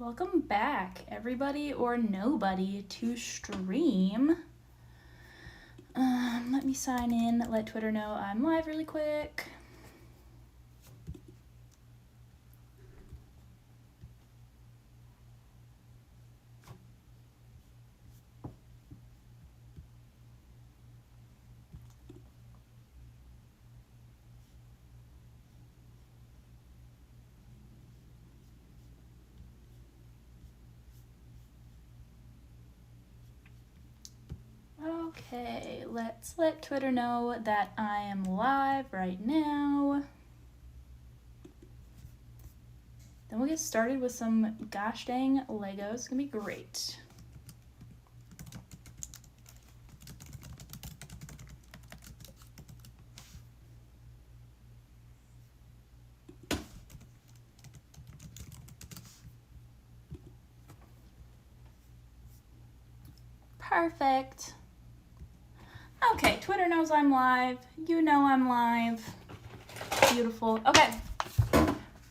Welcome back, everybody or nobody, to stream. Let me sign in, let Twitter know I'm live really quick. Okay, let's let Twitter know that I am live right now. Then we'll get started with some gosh dang Legos. It's gonna be great. Perfect. Okay, Twitter knows I'm live. You know I'm live. Beautiful. Okay.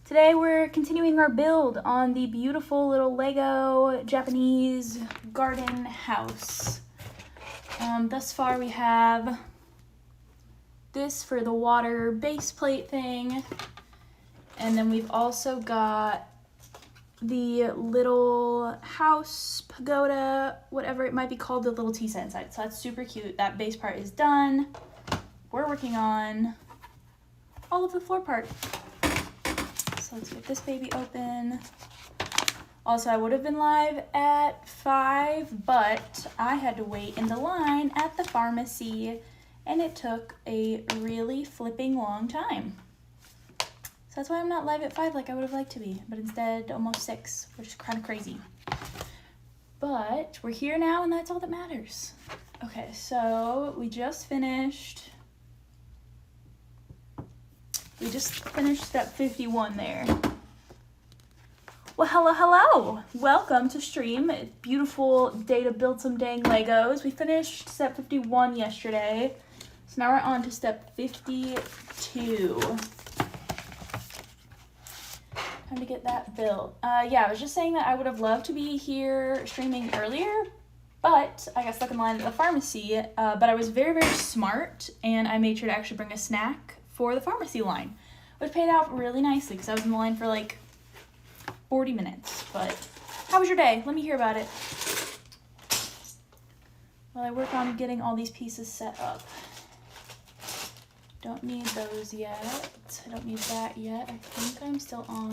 Today we're continuing our build on the beautiful little Lego Japanese garden house. Thus far we have this for the water base plate thing. And then we've also got the little house pagoda, whatever it might be called, the little tea set inside. So that's super cute. That base part is done. We're working on all of the floor part. So let's get this baby open. Also, I would have been live at 5, but I had to wait in the line at the pharmacy, and it took a really flipping long time. So that's why I'm not live at 5 like I would have liked to be, but instead almost 6, which is kind of crazy. But we're here now, and that's all that matters. Okay, so we just finished step 51 there. Well, hello. Welcome to stream. Beautiful day to build some dang Legos. We finished step 51 yesterday. So now we're on to step 52. Time to get that built. Yeah, I was just saying that I would have loved to be here streaming earlier, but I got stuck in line at the pharmacy. But I was very, very smart, and I made sure to actually bring a snack for the pharmacy line, which paid out really nicely because I was in the line for like 40 minutes. But how was your day? Let me hear about it. While I work on getting all these pieces set up. Don't need those yet. I don't need that yet. I think I'm still on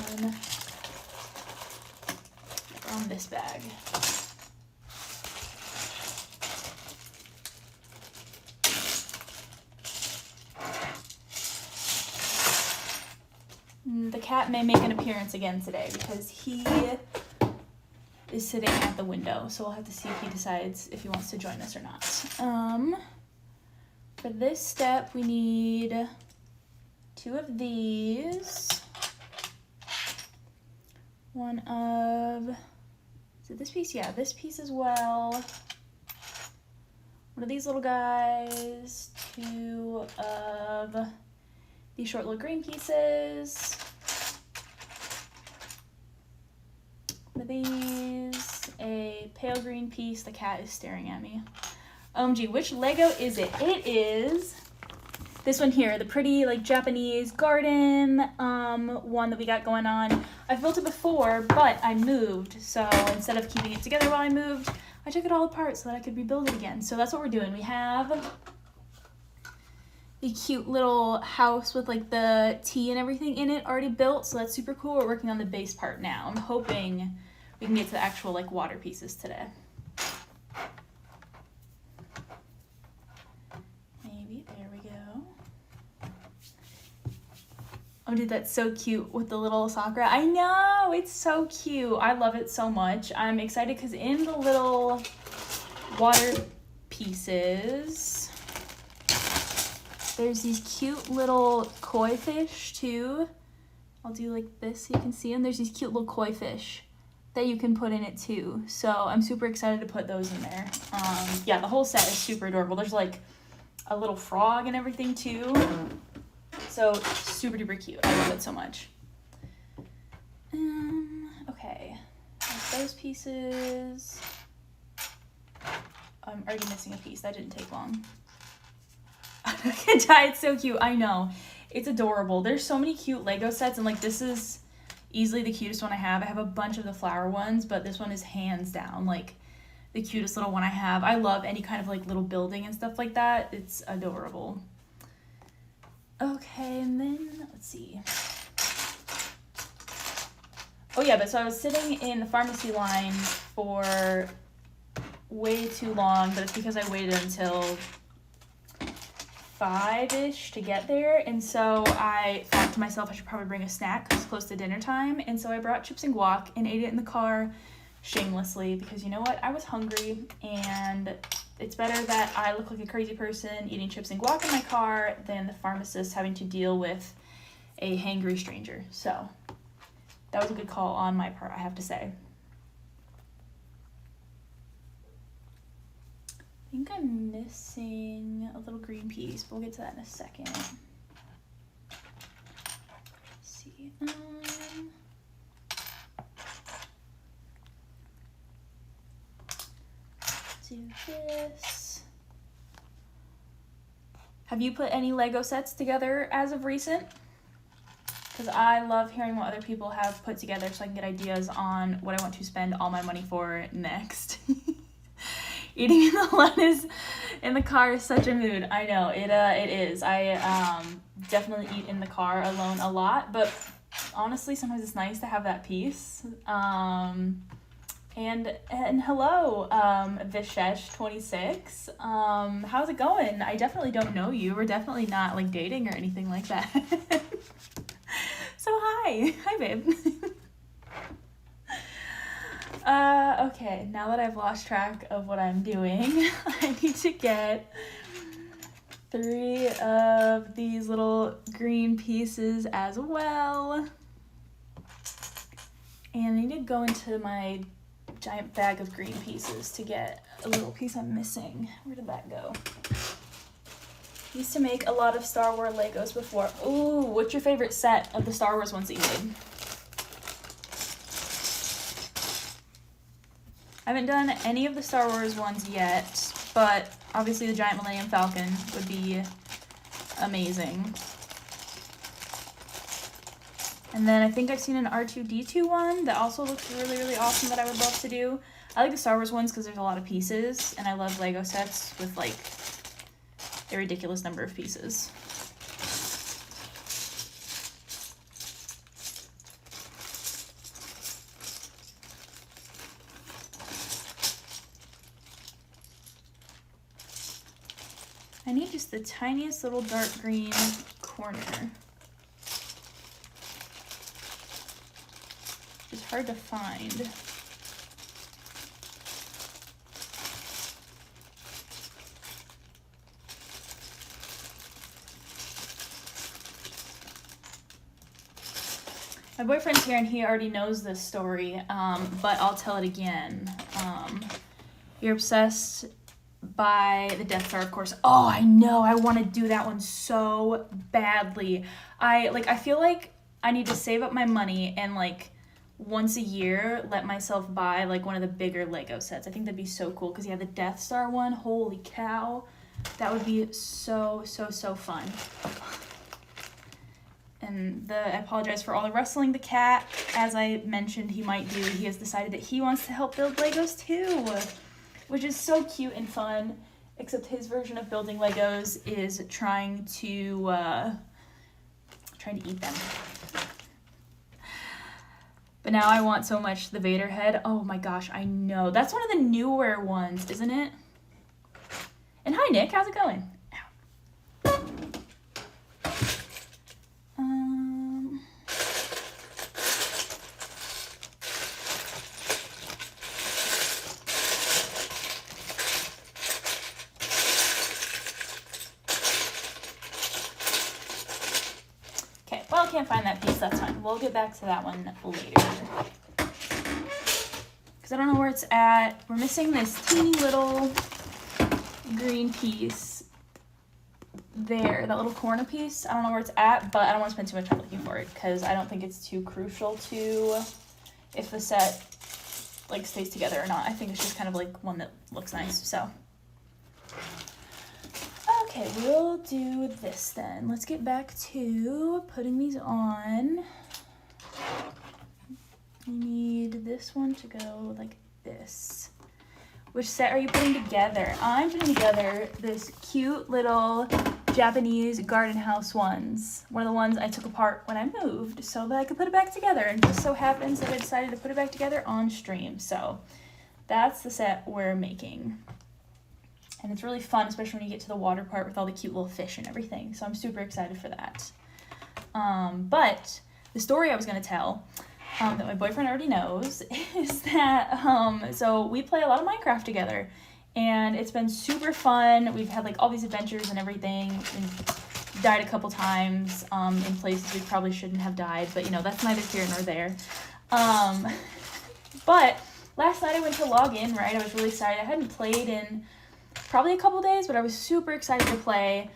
this bag. The cat may make an appearance again today because he is sitting at the window, so we'll have to see if he decides if he wants to join us or not. For this step, we need 2 of these. One of, is it this piece? Yeah, this piece as well. One of these little guys. 2 of these short little green pieces. One of these, a pale green piece. The cat is staring at me. OMG, which Lego is it? It is this one here, the pretty like Japanese garden one that we got going on. I've built it before, but I moved. So instead of keeping it together while I moved, I took it all apart so that I could rebuild it again. So that's what we're doing. We have the cute little house with like the tea and everything in it already built. So that's super cool. We're working on the base part now. I'm hoping we can get to the actual like water pieces today. There we go. Oh, dude, that's so cute with the little Sakura. I know, it's so cute. I love it so much. I'm excited because in the little water pieces, there's these cute little koi fish too. I'll do like this so you can see them. There's these cute little koi fish that you can put in it too. So I'm super excited to put those in there. Yeah, the whole set is super adorable. There's like a little frog and everything too. So super duper cute. I love it so much. Okay. Those pieces. I'm already missing a piece. That didn't take long. It's so cute. I know. It's adorable. There's so many cute Lego sets, and like this is easily the cutest one I have. I have a bunch of the flower ones, but this one is hands down like the cutest little one I have. I love any kind of like little building and stuff like that. It's adorable. Okay, and then let's see. Oh yeah, but so I was sitting in the pharmacy line for way too long, but it's because I waited until 5-ish to get there, and so I thought to myself I should probably bring a snack because it's close to dinner time, and so I brought chips and guac and ate it in the car shamelessly because you know what, I was hungry, and it's better that I look like a crazy person eating chips and guac in my car than the pharmacist having to deal with a hangry stranger. So that was a good call on my part, I have to say. I think I'm missing a little green piece, but we'll get to that in a second. Let's see. Do this. Have you put any Lego sets together as of recent? Because I love hearing what other people have put together so I can get ideas on what I want to spend all my money for next. Eating in the lettuce in the car is such a mood. I know, it is. I definitely eat in the car alone a lot, but honestly, sometimes it's nice to have that peace. And hello, Vishesh26. How's it going? I definitely don't know you. We're definitely not like dating or anything like that. So hi, babe. Okay, now that I've lost track of what I'm doing, I need to get 3 of these little green pieces as well. And I need to go into my giant bag of green pieces to get a little piece I'm missing. Where did that go? Used to make a lot of Star Wars Legos before. Ooh, what's your favorite set of the Star Wars ones that you made? I haven't done any of the Star Wars ones yet, but obviously the giant Millennium Falcon would be amazing. And then I think I've seen an R2-D2 one that also looks really, really awesome that I would love to do. I like the Star Wars ones because there's a lot of pieces, and I love Lego sets with like a ridiculous number of pieces. I need just the tiniest little dark green corner. It's hard to find. My boyfriend's here and he already knows this story, but I'll tell it again. You're obsessed by the Death Star, of course. Oh, I know. I want to do that one so badly. I feel like I need to save up my money and like once a year let myself buy like one of the bigger Lego sets. I think that'd be so cool because the Death Star one, holy cow, that would be so fun. And I apologize for all the rustling. The cat, as I mentioned, he has decided that he wants to help build Legos too, which is so cute and fun, except his version of building Legos is trying to eat them. But now I want so much the Vader head. Oh my gosh, I know. That's one of the newer ones, isn't it? And hi, Nick. How's it going? Well, I can't find that piece, that's fine. We'll get back to that one later. Because I don't know where it's at. We're missing this teeny little green piece there, that little corner piece. I don't know where it's at, but I don't want to spend too much time looking for it because I don't think it's too crucial to if the set like stays together or not. I think it's just kind of like one that looks nice. So okay, we'll do this then. Let's get back to putting these on. You need this one to go like this. Which set are you putting together? I'm putting together this cute little Japanese garden house ones. One of the ones I took apart when I moved so that I could put it back together. And just so happens that I decided to put it back together on stream. So that's the set we're making. And it's really fun, especially when you get to the water part with all the cute little fish and everything. So I'm super excited for that. But the story I was going to tell, that my boyfriend already knows, is that, so we play a lot of Minecraft together. And it's been super fun. We've had like all these adventures and everything. And died a couple times in places we probably shouldn't have died. But, you know, that's neither here nor there. But last night I went to log in, right? I was really excited. I hadn't played in probably a couple days, but I was super excited to play.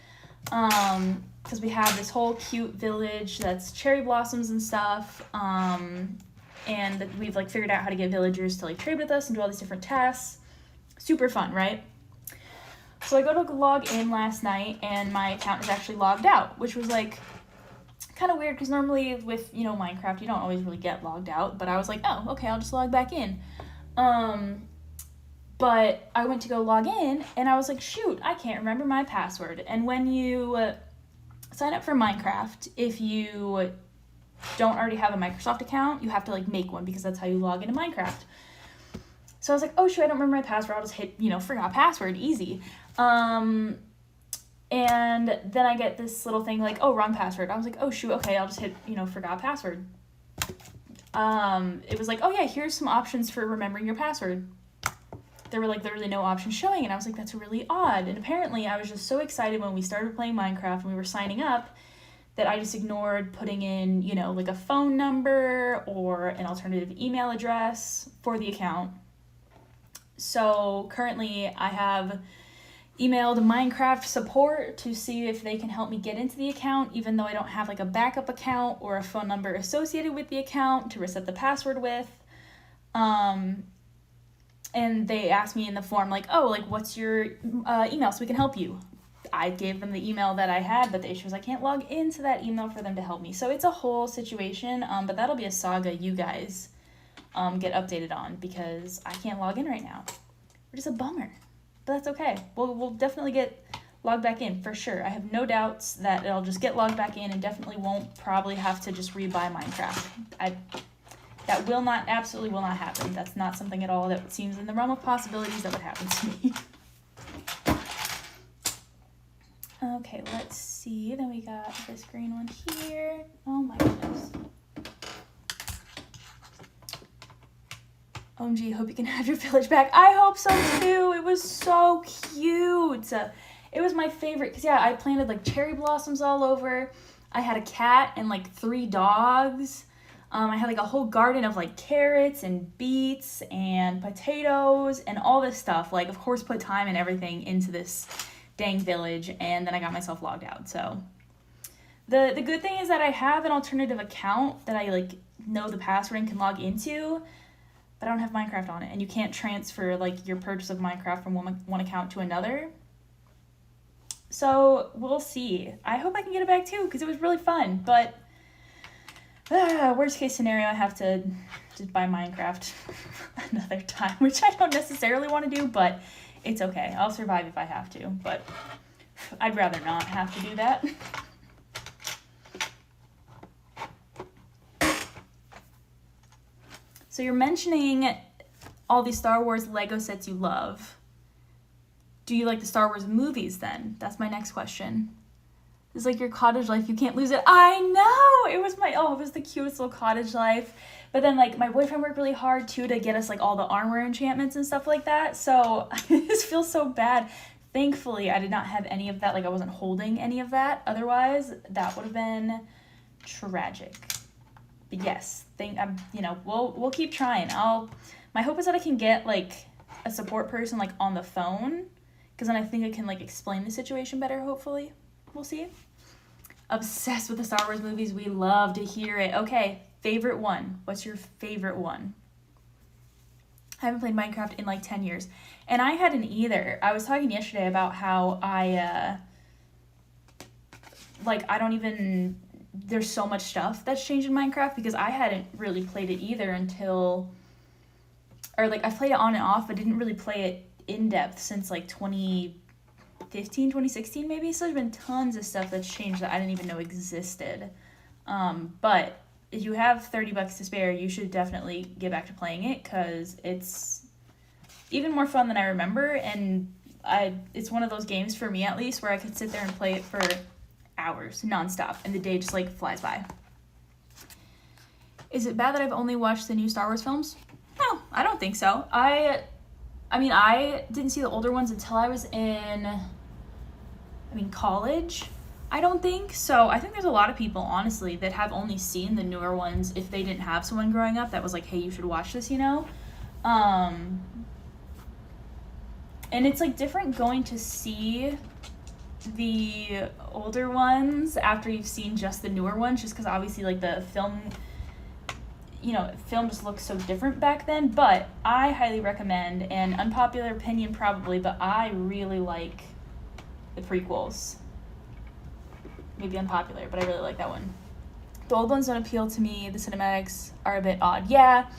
Because we have this whole cute village that's cherry blossoms and stuff, and we've like figured out how to get villagers to like trade with us and do all these different tasks. Super fun, right? So I go to log in last night and my account is actually logged out, which was like kind of weird because normally with, you know, Minecraft you don't always really get logged out, but I was like, oh, okay, I'll just log back in. But I went to go log in and I was like, shoot, I can't remember my password. And when you sign up for Minecraft, if you don't already have a Microsoft account, you have to like make one because that's how you log into Minecraft. So I was like, oh shoot, I don't remember my password. I'll just hit, you know, forgot password, easy. And then I get this little thing like, oh, wrong password. I was like, oh shoot, okay, I'll just hit, you know, forgot password. It was like, oh yeah, here's some options for remembering your password. There were like literally no options showing, and I was like, that's really odd. And apparently I was just so excited when we started playing Minecraft and we were signing up that I just ignored putting in, you know, like a phone number or an alternative email address for the account. So currently I have emailed Minecraft support to see if they can help me get into the account, even though I don't have like a backup account or a phone number associated with the account to reset the password with. And they asked me in the form, like, oh, like, what's your email so we can help you? I gave them the email that I had, but the issue was I can't log into that email for them to help me. So it's a whole situation, but that'll be a saga you guys get updated on because I can't log in right now, which is a bummer. But that's okay. We'll definitely get logged back in for sure. I have no doubts that it'll just get logged back in and definitely won't probably have to just rebuy Minecraft. That absolutely will not happen. That's not something at all that seems in the realm of possibilities that would happen to me. Okay, let's see. Then we got this green one here. Oh my goodness. OMG, hope you can have your village back. I hope so too. It was so cute. It was my favorite because, yeah, I planted like cherry blossoms all over. I had a cat and like 3 dogs. I had like a whole garden of like carrots and beets and potatoes and all this stuff. Like, of course, put time and everything into this dang village, and then I got myself logged out. So the good thing is that I have an alternative account that I like know the password and can log into, but I don't have Minecraft on it, and you can't transfer like your purchase of Minecraft from one account to another. So we'll see. I hope I can get it back too because it was really fun, but worst case scenario, I have to just buy Minecraft another time, which I don't necessarily want to do, but it's okay. I'll survive if I have to, but I'd rather not have to do that. So you're mentioning all these Star Wars Lego sets you love. Do you like the Star Wars movies then? That's my next question. It's like your cottage life, you can't lose it. I know! It was the cutest little cottage life. But then, like, my boyfriend worked really hard, too, to get us, like, all the armor enchantments and stuff like that. So, I just feel so bad. Thankfully, I did not have any of that. Like, I wasn't holding any of that. Otherwise, that would have been tragic. But yes, we'll keep trying. My hope is that I can get, like, a support person, like, on the phone. Because then I think I can, like, explain the situation better, hopefully. We'll see. Obsessed with the Star Wars movies. We love to hear it. Okay, favorite one. What's your favorite one? I haven't played Minecraft in like 10 years. And I hadn't either. I was talking yesterday about how I don't even, there's so much stuff that's changed in Minecraft because I hadn't really played it either until, or like I played it on and off, but didn't really play it in depth since like 2015, 2016 maybe. So there's been tons of stuff that's changed that I didn't even know existed. But if you have $30 to spare, you should definitely get back to playing it because it's even more fun than I remember. And it's one of those games, for me at least, where I could sit there and play it for hours nonstop and the day just like flies by. Is it bad that I've only watched the new Star Wars films? No, I don't think so. I mean, I didn't see the older ones until I was in, college, I don't think. So I think there's a lot of people, honestly, that have only seen the newer ones if they didn't have someone growing up that was like, hey, you should watch this, And it's like different going to see the older ones after you've seen just the newer ones, just because obviously like the film just looks so different back then. But I highly recommend, and unpopular opinion probably, but I really like the prequels. Maybe unpopular, but I really like that one. The old ones don't appeal to me. The cinematics are a bit odd. Yeah,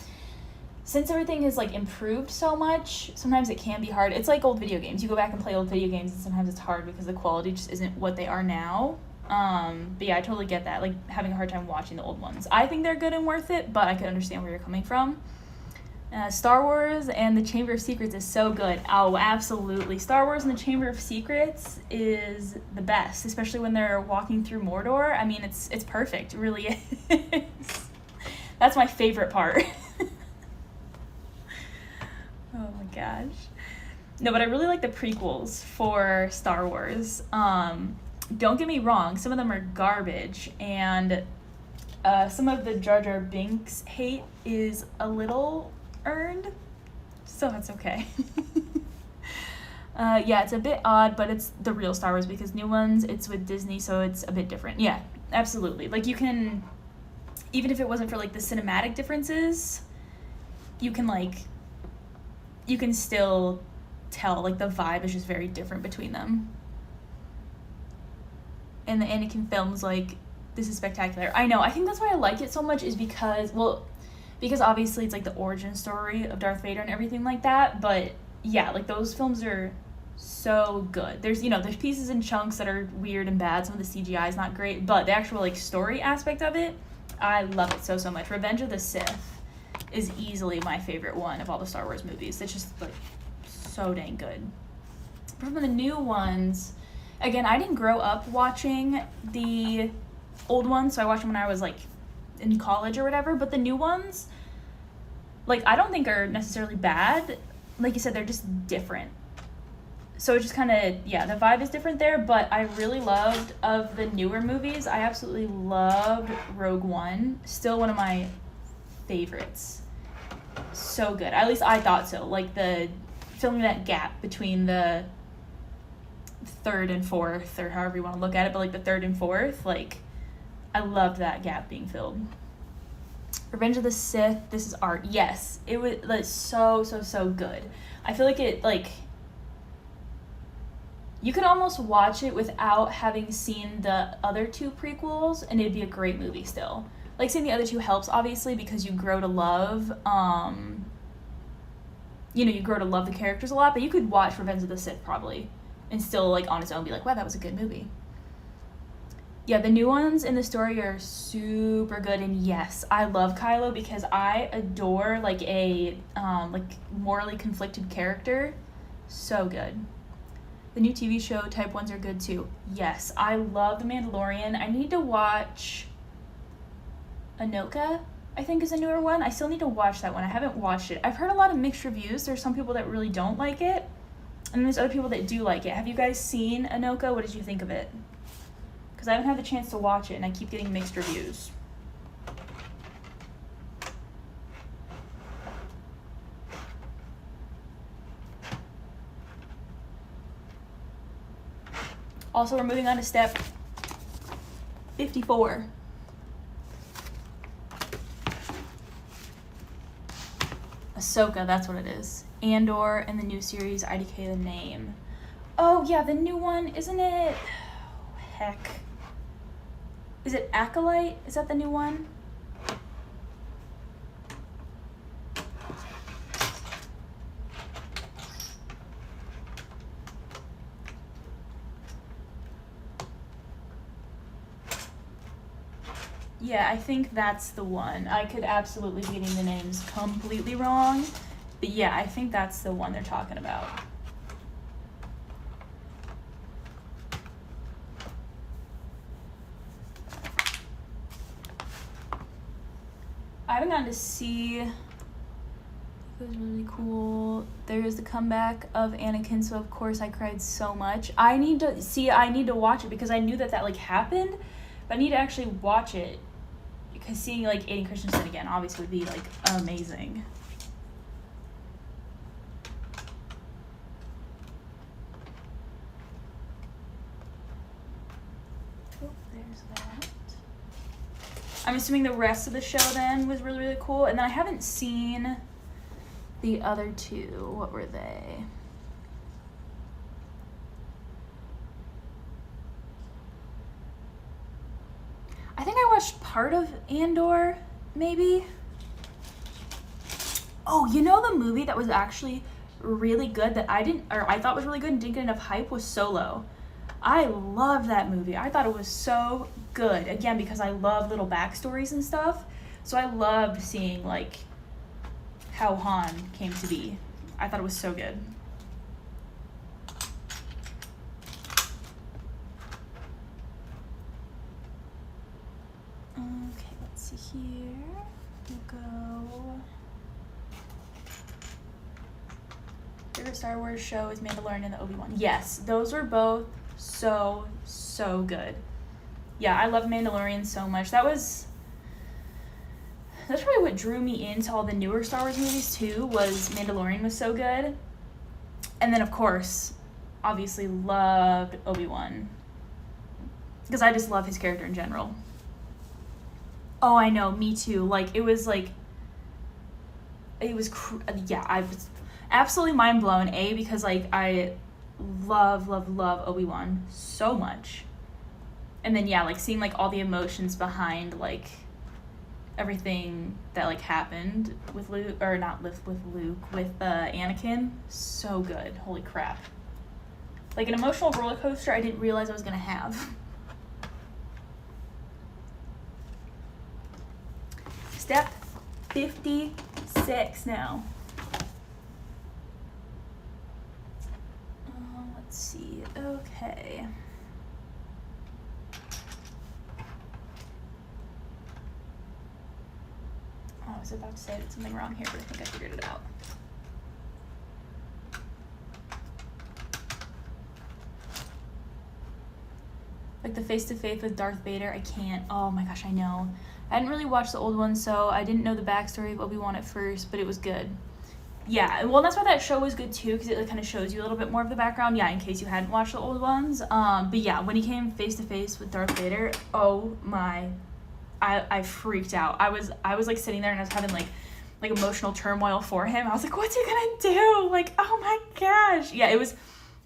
since everything has like improved so much, sometimes it can be hard. It's like old video games. You go back and play old video games and sometimes it's hard because the quality just isn't what they are now. But yeah, I totally get that, like having a hard time watching the old ones. I think they're good and worth it, but I can understand where you're coming from. Star Wars and the Chamber of Secrets is so good. Oh, absolutely. Star Wars and the Chamber of Secrets is the best, especially when they're walking through Mordor. I mean, it's perfect. It really is. That's my favorite part. Oh my gosh. No, but I really like the prequels for Star Wars. Don't get me wrong, some of them are garbage, and some of the Jar Jar Binks hate is a little earned, so that's okay. Yeah, it's a bit odd, but it's the real Star Wars because new ones, it's with Disney, so it's a bit different. Yeah, absolutely. Like you can, even if it wasn't for like the cinematic differences, you can still tell like the vibe is just very different between them. And the Anakin films, like, this is spectacular. I know, I think that's why I like it so much is because obviously it's like the origin story of Darth Vader and everything like that, but yeah, like those films are so good. There's pieces and chunks that are weird and bad. Some of the CGI is not great, but the actual like story aspect of it, I love it so much. Revenge of the Sith is easily my favorite one of all the Star Wars movies. It's just like so dang good. From the new ones, again, I didn't grow up watching the old ones, so I watched them when I was like in college or whatever, but the new ones, like, I don't think are necessarily bad. Like you said, they're just different. So it just kind of, yeah, the vibe is different there, but I really loved, of the newer movies, I absolutely loved Rogue One. Still one of my favorites. So good. At least I thought so. Like, filling that gap between the third and fourth, or however you want to look at it, but like the third and fourth, like, I loved that gap being filled. Revenge of the Sith, this is art. Yes, it was like so good. I feel like it, like, you could almost watch it without having seen the other two prequels and it'd be a great movie still. Like, seeing the other two helps obviously because you grow to love you grow to love the characters a lot, but you could watch Revenge of the Sith probably and still, like, on its own be like, wow, that was a good movie. Yeah, the new ones in the story are super good, and yes, I love Kylo because I adore, like, a, morally conflicted character. So good. The new TV show type ones are good too. Yes, I love The Mandalorian. I need to watch Ahsoka, I think is a newer one. I still need to watch that one. I haven't watched it. I've heard a lot of mixed reviews. There's some people that really don't like it, and there's other people that do like it. Have you guys seen Ahsoka? What did you think of it? Because I haven't had the chance to watch it, and I keep getting mixed reviews. Also, we're moving on to step 54. Ahsoka, that's what it is. Andor and the new series IDK the name. Oh yeah, the new one, isn't it? Oh, heck. Is it Acolyte? Is that the new one? Yeah, I think that's the one. I could absolutely be getting the names completely wrong. But yeah, I think that's the one they're talking about. I haven't gotten to see. It was really cool. There's the comeback of Anakin, so of course I cried so much. I need to watch it because I knew that like happened, but I need to actually watch it because seeing like Aiden Christensen again obviously would be like amazing. Oh, there's that. I'm assuming the rest of the show then was really, really cool. And then I haven't seen the other two. What were they? I think I watched part of Andor, maybe. Oh, you know the movie that was actually really good that I thought was really good and didn't get enough hype was Solo. I loved that movie. I thought it was so good. Again, because I love little backstories and stuff. So I loved seeing like how Han came to be. I thought it was so good. Okay, let's see here. We'll go. Favorite Star Wars show is Mandalorian and the Obi-Wan. Yes, those were both so good. Yeah, I love Mandalorian so much. That's probably what drew me into all the newer Star Wars movies too, was Mandalorian was so good. And then of course, obviously loved Obi-Wan. Because I just love his character in general. Oh, I know, me too. Like, I was absolutely mind blown. Because like I love Obi-Wan so much. And then yeah, like seeing like all the emotions behind like everything that like happened with Luke, or not with Luke, with Anakin, so good. Holy crap. Like an emotional roller coaster I didn't realize I was gonna have. Step 56 now. Let's see. Okay. Oh, I was about to say something wrong here, but I think I figured it out. Like the face-to-face with Darth Vader, I can't. Oh my gosh, I know. I hadn't really watched the old one, so I didn't know the backstory of Obi-Wan at first, but it was good. Yeah, well, that's why that show was good too, because it like kind of shows you a little bit more of the background. Yeah, in case you hadn't watched the old ones. But yeah, when he came face-to-face with Darth Vader, oh my, I freaked out. I was like sitting there and I was having like emotional turmoil for him. I was like, what's he gonna do? Like, oh my gosh. Yeah, it was.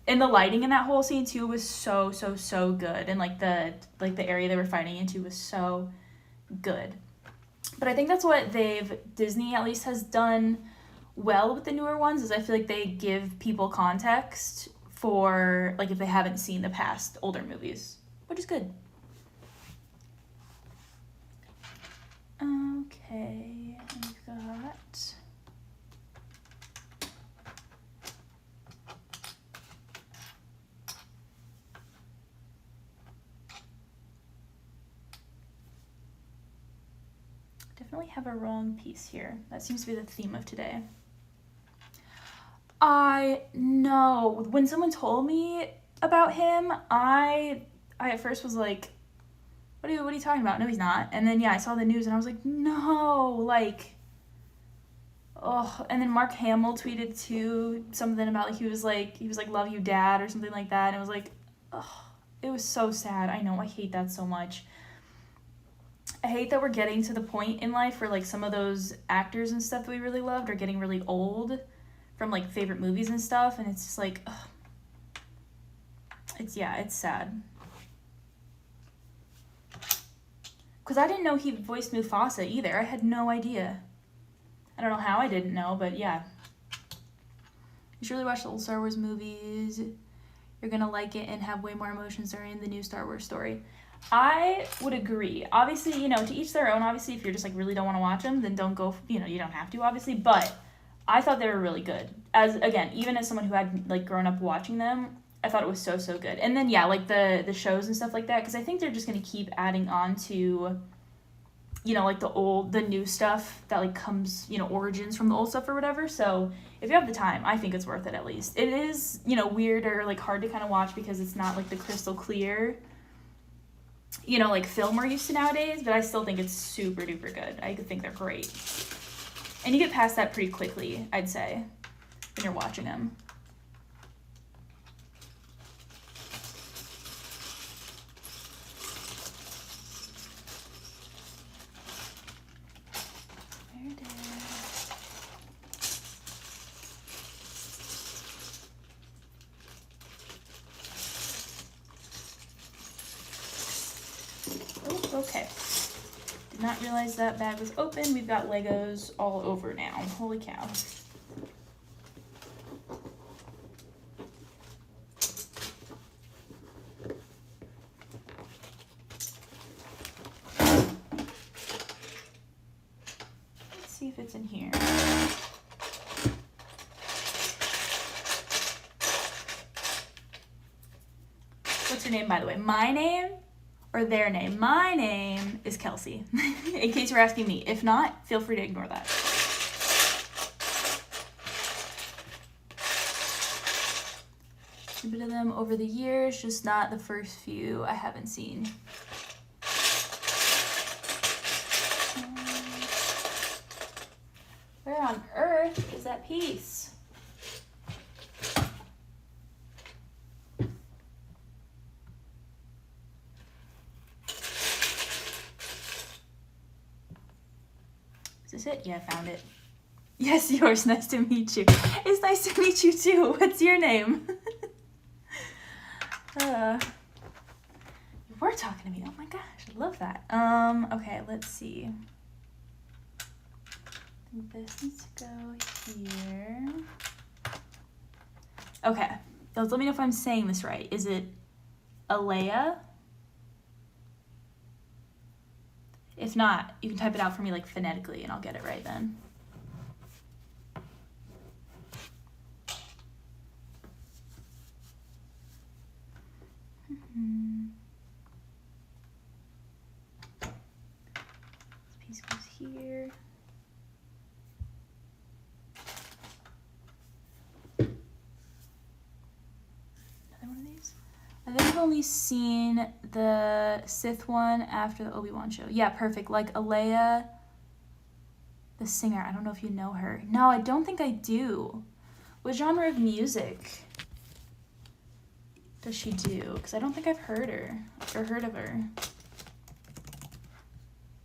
And the lighting in that whole scene too was so good, and like the area they were fighting into was so good. But I think that's what Disney at least has done well with the newer ones, is I feel like they give people context for like if they haven't seen the past older movies, which is good. Okay, we've got definitely have a wrong piece here. That seems to be the theme of today. I know. When someone told me about him, I at first was like, what are you talking about? No, he's not. And then yeah, I saw the news and I was like, no, like, oh. And then Mark Hamill tweeted too something about like he was like love you dad or something like that, and it was like, oh, it was so sad. I know, I hate that so much. I hate that we're getting to the point in life where like some of those actors and stuff that we really loved are getting really old from like favorite movies and stuff, and it's just like, ugh. It's sad. Because I didn't know he voiced Mufasa either. I had no idea. I don't know how I didn't know, but yeah. You should really watch the old Star Wars movies. You're gonna like it and have way more emotions during the new Star Wars story. I would agree. Obviously, you know, to each their own. Obviously, if you're just like really don't want to watch them, then don't go, you know, you don't have to, obviously. But I thought they were really good. As, again, even as someone who had like grown up watching them, I thought it was so good. And then yeah, like the shows and stuff like that, because I think they're just gonna keep adding on to, you know, like the new stuff that like comes, you know, origins from the old stuff or whatever. So if you have the time, I think it's worth it at least. It is, you know, weird or like hard to kind of watch because it's not like the crystal clear, you know, like film we're used to nowadays, but I still think it's super duper good. I think they're great. And you get past that pretty quickly, I'd say, when you're watching them. Okay. Did not realize that bag was open. We've got Legos all over now. Holy cow. Let's see if it's in here. What's your name, by the way? My name? Or their name. My name is Kelsey, in case you're asking me. If not, feel free to ignore that. A bit of them over the years, just not the first few I haven't seen. Where on earth is that piece? Is this it? Yeah, I found it. Yes, yours. Nice to meet you. It's nice to meet you too. What's your name? You were talking to me. Oh my gosh, I love that. Okay, let's see. I think this needs to go here. Okay, let me know if I'm saying this right. Is it Alea? If not, you can type it out for me like phonetically and I'll get it right then. This piece goes here. Another one of these? I think I've only seen the Sith one after the Obi-Wan show. Yeah, perfect. Like Alea, the singer. I don't know if you know her. No, I don't think I do. What genre of music does she do? Because I don't think I've heard her or heard of her.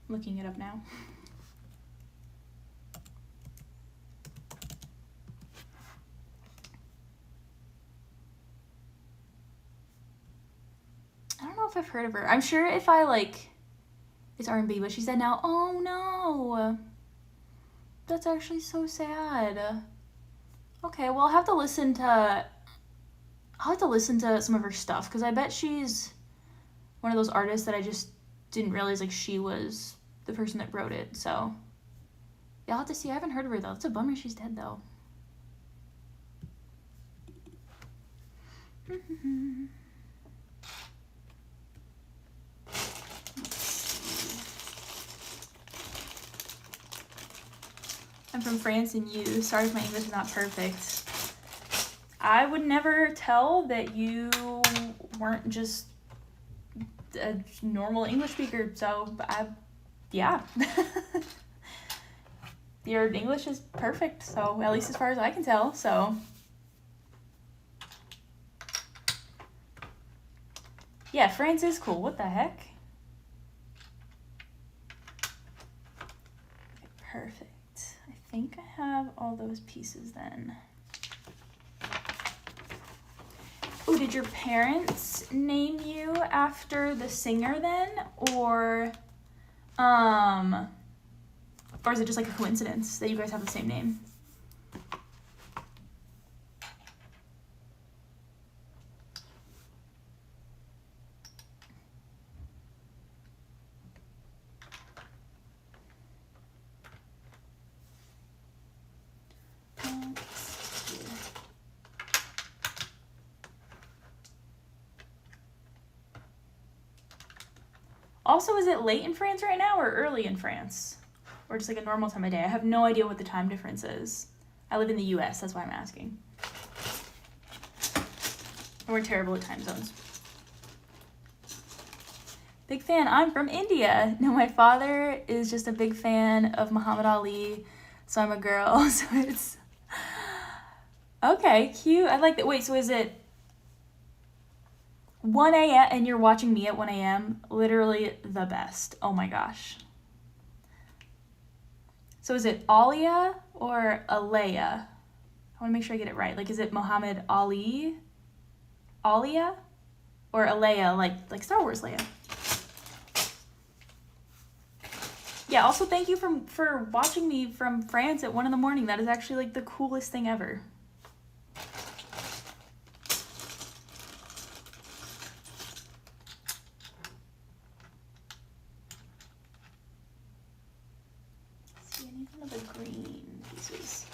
Looking it up now. I don't know if I've heard of her. I'm sure if I like, it's R&B, but she said now, oh no. That's actually so sad. Okay, well I'll have to listen to some of her stuff because I bet she's one of those artists that I just didn't realize like she was the person that wrote it. So yeah, I'll have to see. I haven't heard of her though. It's a bummer she's dead though. I'm from France and you. Sorry if my English is not perfect. I would never tell that you weren't just a normal English speaker, so yeah. Your English is perfect, so at least as far as I can tell, so. Yeah, France is cool. What the heck? Perfect. I think I have all those pieces then. Oh, did your parents name you after the singer then? Or is it just like a coincidence that you guys have the same name? Also, is it late in France right now or early in France? Or just like a normal time of day? I have no idea what the time difference is. I live in the US, that's why I'm asking. And we're terrible at time zones. Big fan, I'm from India. No, my father is just a big fan of Muhammad Ali, so I'm a girl, so it's... Okay, cute. I like that. Wait, so is it 1 a.m. and you're watching me at 1 a.m.? Literally the best. Oh my gosh. So is it Alia or Alea? I want to make sure I get it right. Like, is it Muhammad Ali? Alia? Or Alea, like Star Wars Leia? Yeah, also thank you for watching me from France at 1 in the morning. That is actually like the coolest thing ever. See, I need one of the green pieces.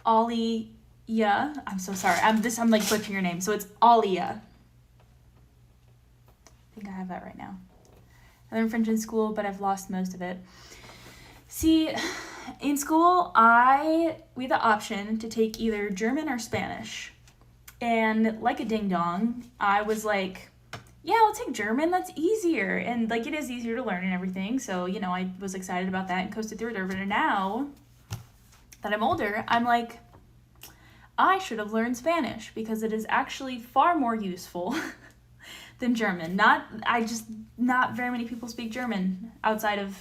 Alia. I'm so sorry. I'm like butchering your name. So it's Alia. I think I have that right now. I learned French in school, but I've lost most of it. See, in school, we had the option to take either German or Spanish. And like a ding-dong, I was like, yeah, I'll take German. That's easier. And like it is easier to learn and everything. So, you know, I was excited about that and coasted through it. But now that I'm older, I'm like, I should have learned Spanish because it is actually far more useful than German. Not very many people speak German outside of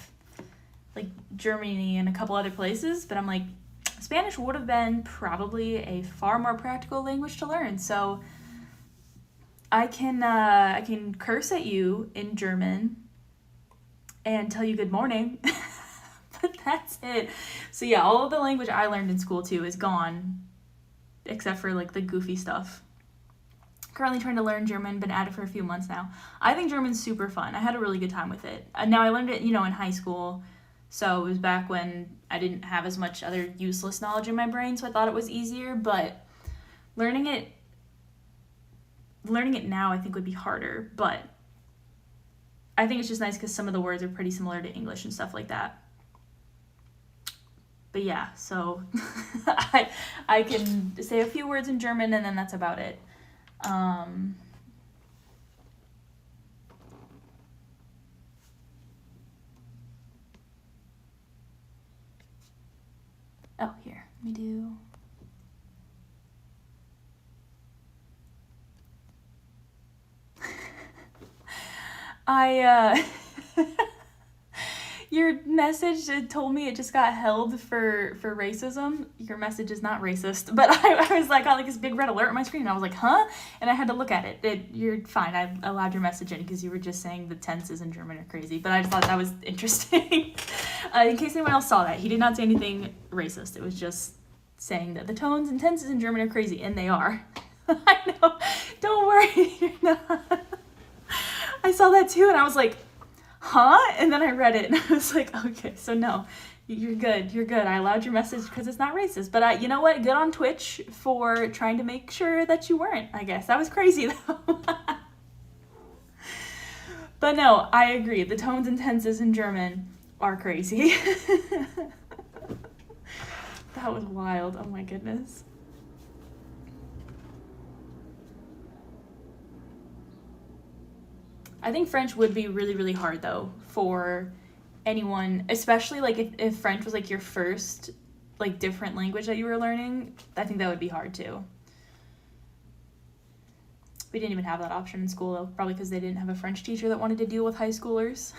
like Germany and a couple other places, but I'm like, Spanish would have been probably a far more practical language to learn. So I can curse at you in German and tell you good morning. But that's it. So yeah, all of the language I learned in school too is gone, except for like the goofy stuff. Currently trying to learn German, been at it for a few months now. I think German's super fun. I had a really good time with it. Now I learned it, in high school, so it was back when I didn't have as much other useless knowledge in my brain, so I thought it was easier, but learning it now I think would be harder, but I think it's just nice because some of the words are pretty similar to English and stuff like that. But yeah, so I can say a few words in German and then that's about it. Oh, here, let me do... Your message told me it just got held for racism. Your message is not racist, but I was like, got like this big red alert on my screen, and I was like, huh? And I had to look at it. You're fine. I allowed your message in because you were just saying the tenses in German are crazy, but I just thought that was interesting. In case anyone else saw that, he did not say anything racist. It was just saying that the tones and tenses in German are crazy, and they are. I know. Don't worry, you're not. I saw that too, and I was like, huh? And then I read it and I was like, okay, so no, you're good. I allowed your message because it's not racist. But you know what? Good on Twitch for trying to make sure that you weren't, I guess. That was crazy though. But no, I agree. The tones and tenses in German are crazy. That was wild. Oh my goodness. I think French would be really, really hard though for anyone, especially like if French was like your first like different language that you were learning. I think that would be hard too. We didn't even have that option in school though, probably because they didn't have a French teacher that wanted to deal with high schoolers.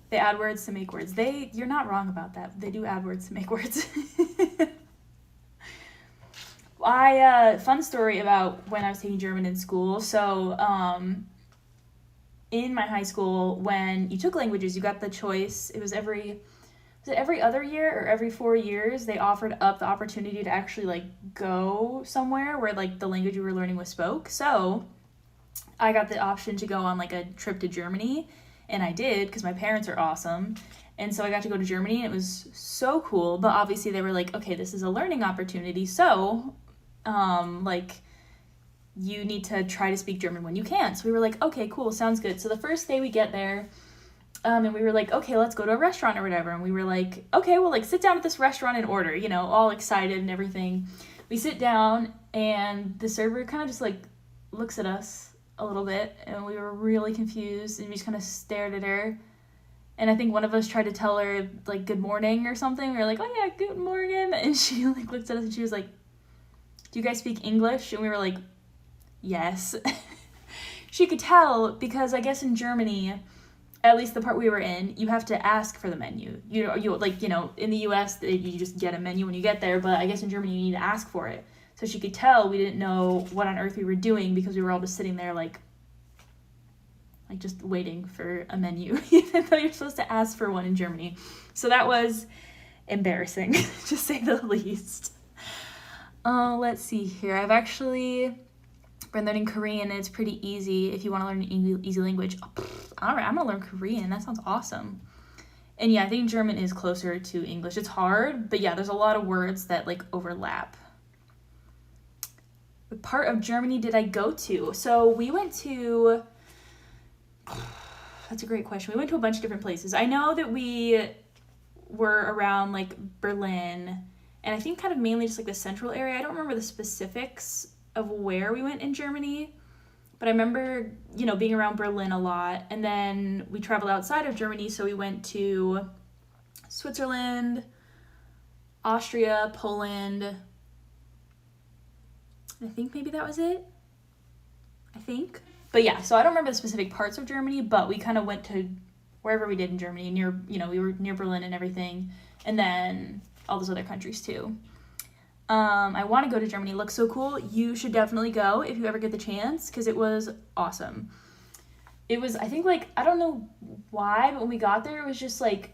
They add words to make words. You're not wrong about that. They do add words to make words. Fun story about when I was taking German in school. So, in my high school, when you took languages, you got the choice. It was every other year or every 4 years, they offered up the opportunity to actually like go somewhere where like the language you were learning was spoke. So I got the option to go on like a trip to Germany, and I did because my parents are awesome. And so I got to go to Germany, and it was so cool. But obviously they were like, okay, this is a learning opportunity. So, like, you need to try to speak German when you can. So we were like, okay, cool, sounds good. So the first day we get there, and we were like, okay, let's go to a restaurant or whatever. And we were like, okay, well, like, sit down at this restaurant and order, you know, all excited and everything. We sit down, and the server kind of just, like, looks at us a little bit, and we were really confused, and we just kind of stared at her. And I think one of us tried to tell her, like, good morning or something. We were like, oh, yeah, good morning. And she, like, looked at us, and she was like, do you guys speak English? And we were like, yes. She could tell because I guess in Germany, at least the part we were in, you have to ask for the menu. You like, you know, in the US, you just get a menu when you get there, but I guess in Germany, you need to ask for it. So she could tell we didn't know what on earth we were doing because we were all just sitting there like just waiting for a menu, even though you're supposed to ask for one in Germany. So that was embarrassing, to say the least. Let's see here. I've actually been learning Korean, and it's pretty easy if you want to learn an easy language. All right, I'm going to learn Korean. That sounds awesome. And yeah, I think German is closer to English. It's hard, but yeah, there's a lot of words that like overlap. What part of Germany did I go to? So we went to... That's a great question. We went to a bunch of different places. I know that we were around like Berlin, and I think kind of mainly just like the central area. I don't remember the specifics of where we went in Germany, but I remember, you know, being around Berlin a lot. And then we traveled outside of Germany, so we went to Switzerland, Austria, Poland. I think maybe that was it. I think. But yeah, so I don't remember the specific parts of Germany, but we kind of went to wherever we did in Germany, near, you know, we were near Berlin and everything, and then all those other countries too. I want to go to Germany. It looks so cool. You should definitely go if you ever get the chance, because it was awesome. It was, I think, like, I don't know why, but when we got there, it was just like,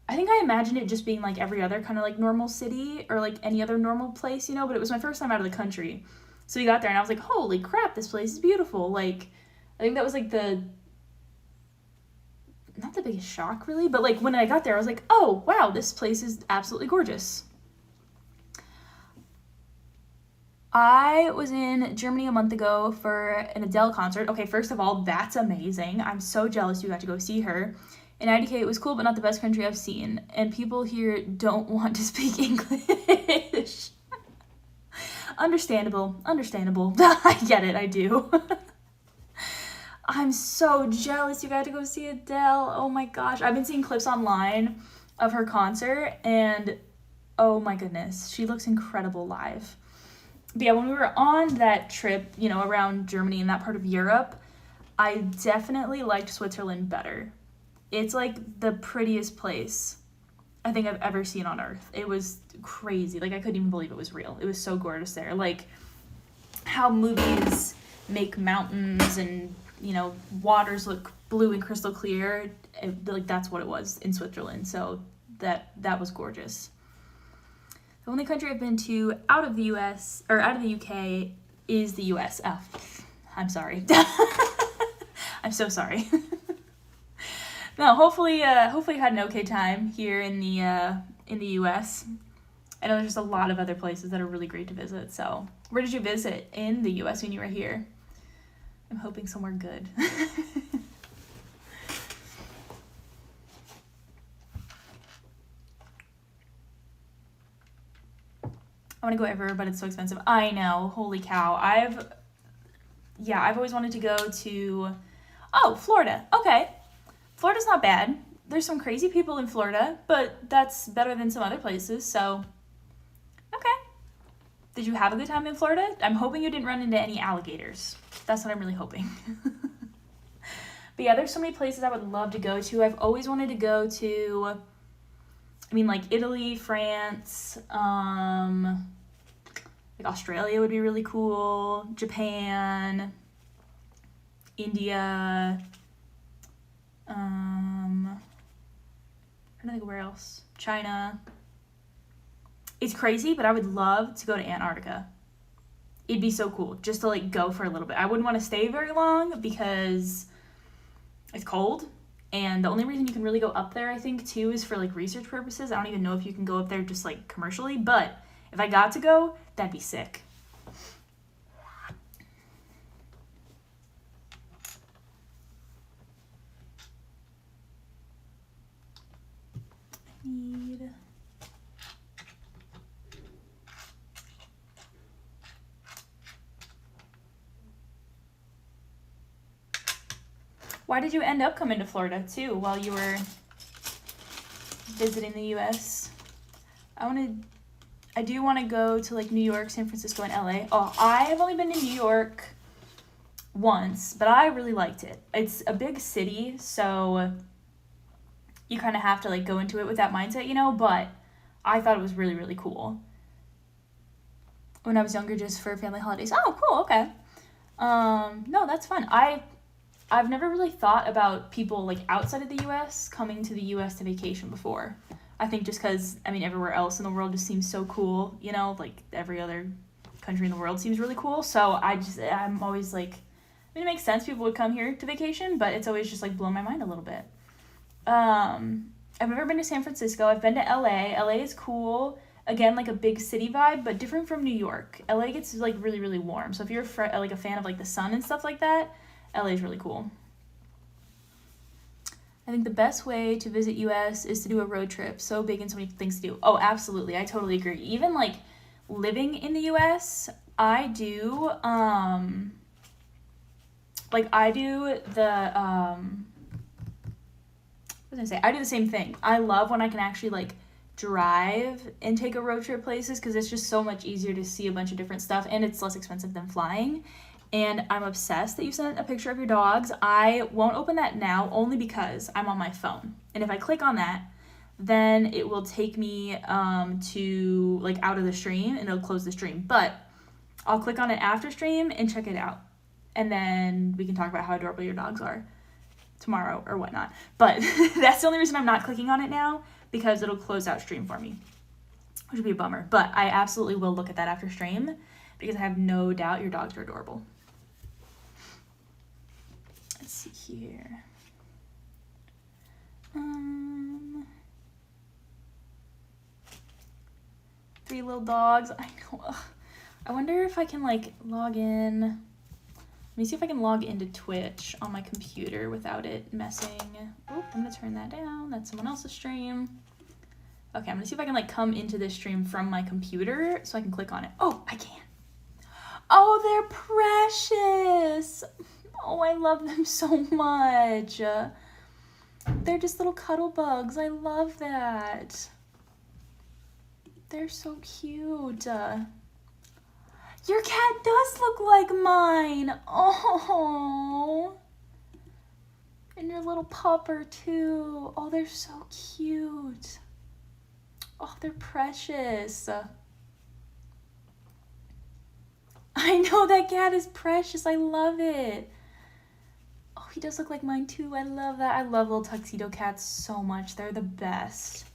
I think I imagined it just being like every other kind of like normal city or like any other normal place, you know, but it was my first time out of the country. So we got there and I was like, holy crap, this place is beautiful. Like, I think that was like not the biggest shock really, but like when I got there, I was like, oh, wow, this place is absolutely gorgeous. I was in Germany a month ago for an Adele concert. Okay, first of all, that's amazing. I'm so jealous you got to go see her. In IDK, it was cool, but not the best country I've seen. And people here don't want to speak English. Understandable. I get it, I do. I'm so jealous you got to go see Adele. Oh my gosh. I've been seeing clips online of her concert, and oh my goodness, she looks incredible live. But yeah, when we were on that trip, you know, around Germany and that part of Europe, I definitely liked Switzerland better. It's like the prettiest place I think I've ever seen on earth. It was crazy. Like, I couldn't even believe it was real. It was so gorgeous there. Like, how movies make mountains and, you know, waters look blue and crystal clear. Like, that's what it was in Switzerland. So that was gorgeous. The only country I've been to out of the US, or out of the UK, is the US. Oh, I'm sorry. I'm so sorry. No, hopefully you had an okay time here in the US. I know there's just a lot of other places that are really great to visit. So, where did you visit in the US when you were here? I'm hoping somewhere good. I want to go everywhere, but it's so expensive. I know. Holy cow. I've always wanted to go to, Florida. Okay. Florida's not bad. There's some crazy people in Florida, but that's better than some other places, so, okay. Did you have a good time in Florida? I'm hoping you didn't run into any alligators. That's what I'm really hoping. But yeah, there's so many places I would love to go to. I've always wanted to go to, like Italy, France, like Australia would be really cool, Japan, India, I don't think where else, China. It's crazy, but I would love to go to Antarctica. It'd be so cool just to like go for a little bit. I wouldn't want to stay very long because it's cold, and the only reason you can really go up there, I think, too, is for like research purposes. I don't even know if you can go up there just like commercially, but if I got to go, that'd be sick. Why did you end up coming to Florida, too, while you were visiting the U.S.? I do want to go to, like, New York, San Francisco, and L.A. Oh, I have only been to New York once, but I really liked it. It's a big city, so you kind of have to, like, go into it with that mindset, you know, but I thought it was really, really cool. When I was younger, just for family holidays. Oh, cool, okay. No, that's fun. I've never really thought about people, like, outside of the U.S. coming to the U.S. to vacation before. I think just because, everywhere else in the world just seems so cool, you know? Like, every other country in the world seems really cool. So I'm always, like, it makes sense people would come here to vacation, but it's always just, like, blown my mind a little bit. I've never been to San Francisco. I've been to L.A. L.A. is cool. Again, like, a big city vibe, but different from New York. L.A. gets, like, really, really warm. So if you're, like, a fan of, like, the sun and stuff like that, LA is really cool. I think the best way to visit US is to do a road trip. So big and so many things to do. Oh, absolutely. I totally agree. Even like living in the US, I do the same thing. I love when I can actually like drive and take a road trip places because it's just so much easier to see a bunch of different stuff and it's less expensive than flying. And I'm obsessed that you sent a picture of your dogs. I won't open that now only because I'm on my phone. And if I click on that, then it will take me to like out of the stream and it'll close the stream. But I'll click on it after stream and check it out. And then we can talk about how adorable your dogs are tomorrow or whatnot. But that's the only reason I'm not clicking on it now because it'll close out stream for me, which would be a bummer. But I absolutely will look at that after stream because I have no doubt your dogs are adorable. Let's see here. 3 little dogs. I know. I wonder if I can like log in. Let me see if I can log into Twitch on my computer without it messing. Oh, I'm gonna turn that down. That's someone else's stream. Okay, I'm gonna see if I can like come into this stream from my computer so I can click on it. Oh, I can. Oh, they're precious. Oh, I love them so much. They're just little cuddle bugs. I love that. They're so cute. Your cat does look like mine. Oh. And your little pupper too. Oh, they're so cute. Oh, they're precious. I know that cat is precious. I love it. Oh, he does look like mine too. I love that. I love little tuxedo cats so much. They're the best.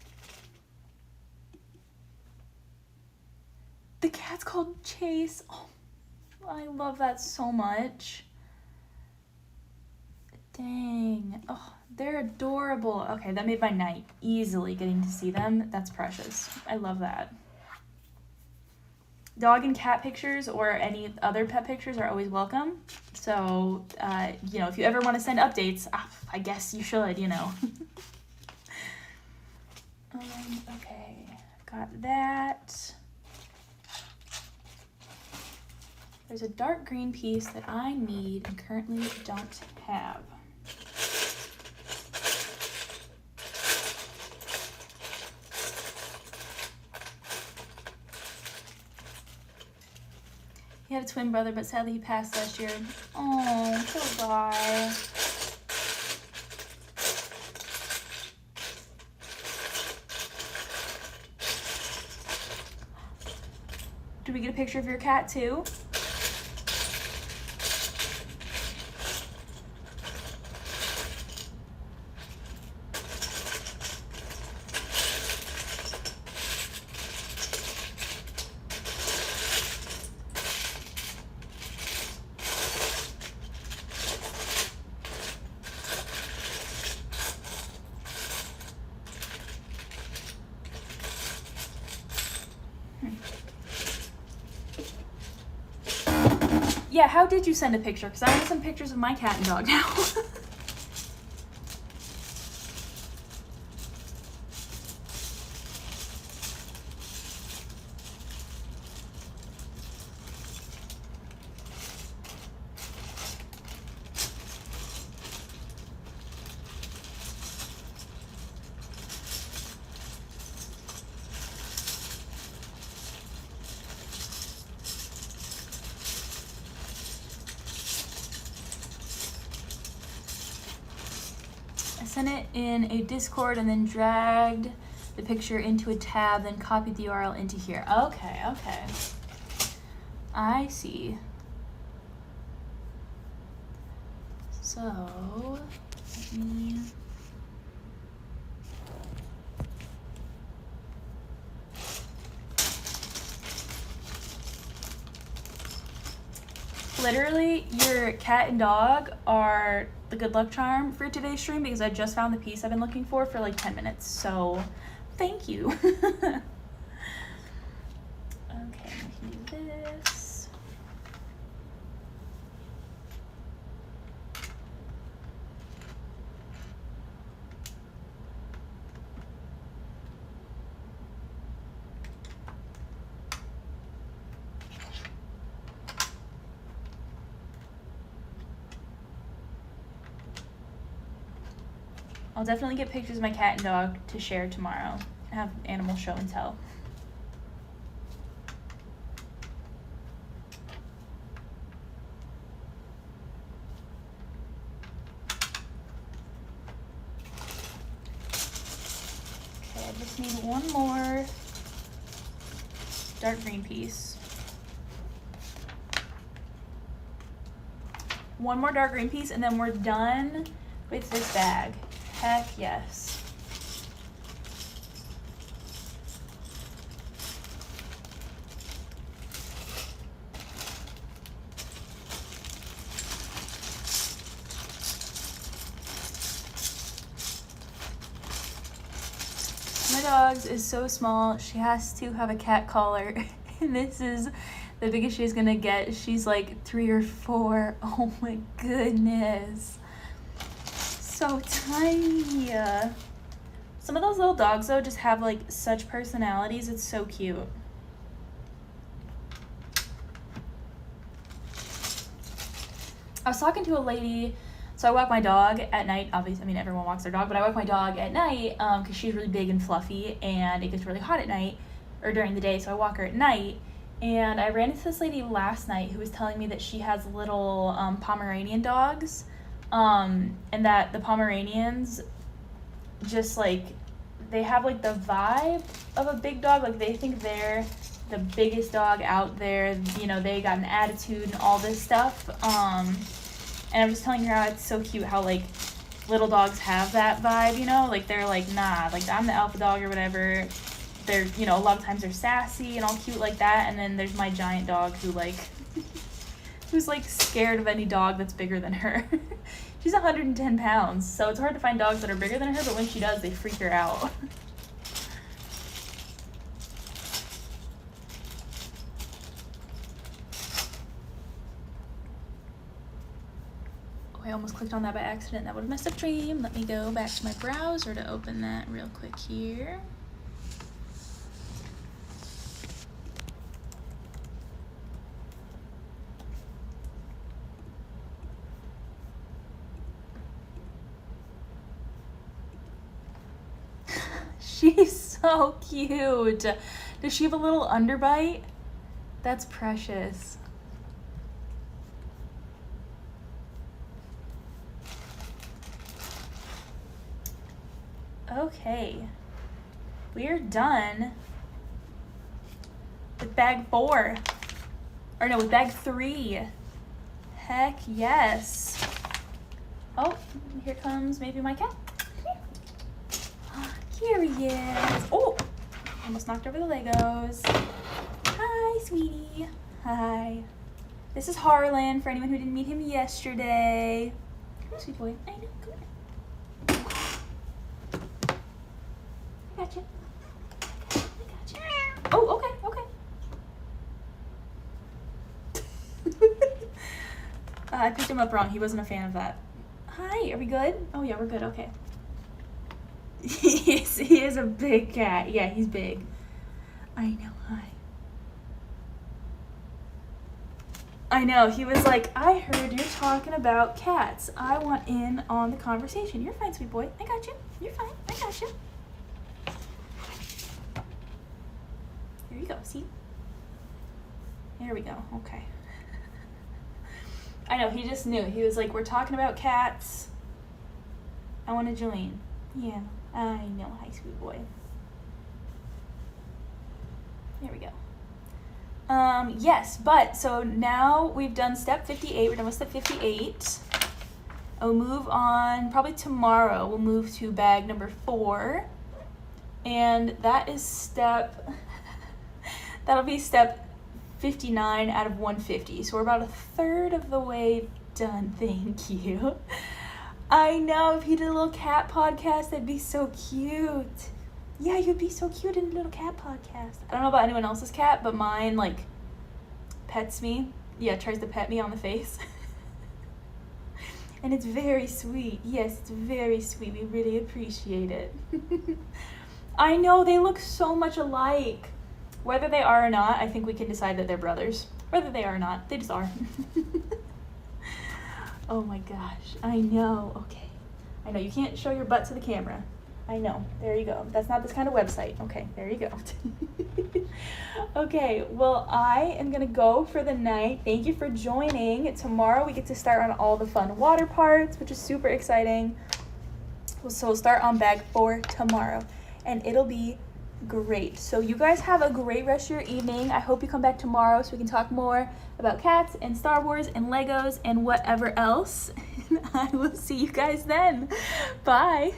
The cat's called Chase. Oh, I love that so much. Dang. Oh, they're adorable. Okay, that made my night. Easily getting to see them. That's precious. I love that. Dog and cat pictures or any other pet pictures are always welcome. So, if you ever want to send updates, I guess you should, Okay, got that. There's a dark green piece that I need and currently don't have. He had a twin brother, but sadly he passed last year. Oh, poor guy. Did we get a picture of your cat too? Yeah, how did you send a picture? Because I want some pictures of my cat and dog now. Sent it in a Discord and then dragged the picture into a tab, then copied the URL into here. Okay, okay. I see. So, let me... Literally, your cat and dog are the good luck charm for today's stream because I just found the piece I've been looking for like 10 minutes. So, thank you. Okay, we can do this. I'll definitely get pictures of my cat and dog to share tomorrow. Have animal show and tell. Okay, I just need one more dark green piece. One more dark green piece and then we're done with this bag. Heck yes. My dog's is so small, she has to have a cat collar. And this is the biggest she's gonna get. She's like 3 or 4. Oh my goodness. So tiny. Some of those little dogs though just have like such personalities. It's so cute. I was talking to a lady, so I walk my dog at night. Obviously, I mean everyone walks their dog, but I walk my dog at night because she's really big and fluffy and it gets really hot at night or during the day, so I walk her at night. And I ran into this lady last night who was telling me that she has little Pomeranian dogs. And that the Pomeranians just like, they have like the vibe of a big dog. Like they think they're the biggest dog out there. You know, they got an attitude and all this stuff. And I was telling her how it's so cute how like little dogs have that vibe, you know, like they're like, nah, like I'm the alpha dog or whatever. They're, you know, a lot of times they're sassy and all cute like that. And then there's my giant dog who like, who's like scared of any dog that's bigger than her. She's 110 pounds, so it's hard to find dogs that are bigger than her, but when she does, they freak her out. Oh, I almost clicked on that by accident. That would have messed up stream. Let me go back to my browser to open that real quick here. so cute. Does she have a little underbite? That's precious. Okay, we are done with bag 4. Or no, with bag 3. Heck yes. Oh, here comes maybe my cat. Here he is. Oh, almost knocked over the Legos. Hi, sweetie. Hi. This is Harlan, for anyone who didn't meet him yesterday. Come here, sweet boy. I know, come here. I got you. I got you. Oh, okay. I picked him up wrong. He wasn't a fan of that. Hi, are we good? Oh yeah, we're good, okay. He is a big cat. Yeah, he's big. I know, hi. I know, he was like, I heard you're talking about cats. I want in on the conversation. You're fine, sweet boy. I got you. You're fine. I got you. Here you go, see? There we go, okay. I know, he just knew. He was like, we're talking about cats. I want to join. Yeah, I know. Hi, sweet boy. There we go. Yes, but so now we've done step 58. We're done with step 58. I'll move on, probably tomorrow, we'll move to bag number 4. And that is that'll be step 59 out of 150. So we're about a third of the way done. Thank you. I know, if he did a little cat podcast, that'd be so cute. Yeah, you'd be so cute in a little cat podcast. I don't know about anyone else's cat, but mine, like, pets me. Yeah, tries to pet me on the face. And it's very sweet. Yes, it's very sweet. We really appreciate it. I know, they look so much alike. Whether they are or not, I think we can decide that they're brothers. Whether they are or not, they just are. Oh my gosh, I know. Okay, I know you can't show your butt to the camera. I know, there you go. That's not this kind of website. Okay, there you go. Okay, well, I am gonna go for the night. Thank you for joining. Tomorrow we get to start on all the fun water parts, which is super exciting. So we'll start on bag 4 tomorrow, and it'll be great. So you guys have a great rest of your evening. I hope you come back tomorrow so we can talk more about cats and Star Wars and Legos and whatever else. I will see you guys then. Bye.